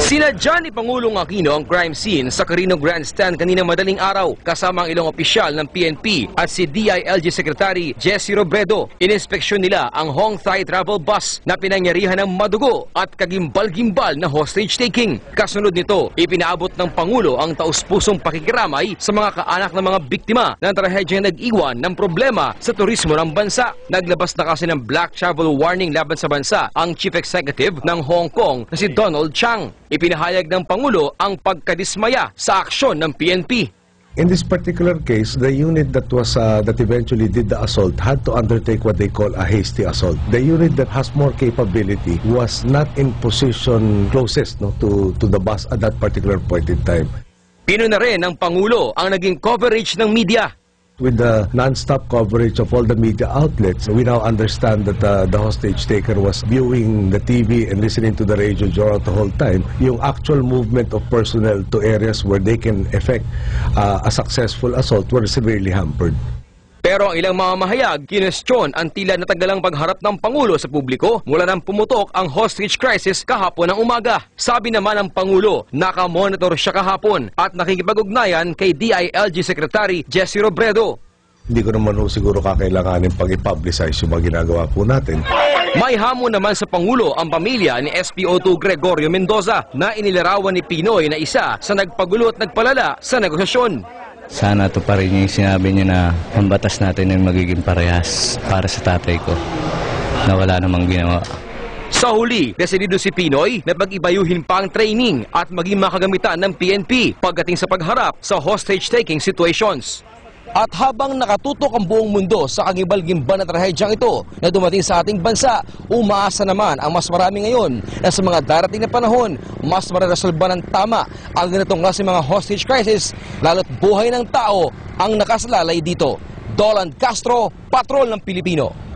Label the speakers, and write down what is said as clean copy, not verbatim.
Speaker 1: Sinadya ni Pangulong Aquino ang crime scene sa Carino Grandstand kanina madaling araw kasama ang ilang opisyal ng PNP at si DILG Secretary Jesse Robredo. Ininspeksyon nila ang Hong Thai travel bus na pinangyarihan ng madugo at kagimbal-gimbal na hostage taking. Kasunod nito, ipinaabot ng Pangulo ang taus-pusong pakikiramay sa mga kaanak ng mga biktima ng trahedyang nag-iwan ng problema sa turismo ng bansa. Naglabas na kasi ng black travel warning laban sa bansa ang Chief Executive ng Hong Kong na si Donald Chang. Ipinahayag ng Pangulo ang pagkadismaya sa aksyon ng PNP.
Speaker 2: In this particular case, the unit that eventually did the assault had to undertake what they call a hasty assault. The unit that has more capability was not in position closest to the bus at that particular point in time.
Speaker 1: Pino na rin ng Pangulo ang naging coverage ng media.
Speaker 2: With the non-stop coverage of all the media outlets, we now understand that the hostage taker was viewing the TV and listening to the radio throughout the whole time. Yung actual movement of personnel to areas where they can effect a successful assault were severely hampered.
Speaker 1: Pero ang ilang mamamahayag, kinestyon ang tila natagalang pagharap ng Pangulo sa publiko mula nang pumutok ang hostage crisis kahapon ng umaga. Sabi naman ng Pangulo, nakamonitor siya kahapon at nakikipag-ugnayan kay DILG Secretary Jesse Robredo.
Speaker 2: Hindi ko naman siguro kakailanganin pag i-publicize yung mga ginagawa po natin.
Speaker 1: May hamon naman sa Pangulo ang pamilya ni SPO2 Gregorio Mendoza na inilarawan ni Pinoy na isa sa nagpagulo at nagpalala sa negosasyon.
Speaker 3: Sana ito pa rin yung sinabi niya na ang batas natin ay magiging parehas para sa tatay ko na wala namang ginawa.
Speaker 1: Sa huli, desidido si Pinoy na pag-ibayuhin pa ang training at maging makagamitan ng PNP pagdating sa pagharap sa hostage-taking situations. At habang nakatutok ang buong mundo sa kagimbal-gimbal na trahedyang ito na dumating sa ating bansa, umaasa naman ang mas marami ngayon na sa mga darating na panahon, mas mararesolba ng tama ang ganitong klase mga hostage crisis, lalo't buhay ng tao ang nakasalalay dito. Dolan Castro, Patrol ng Pilipino.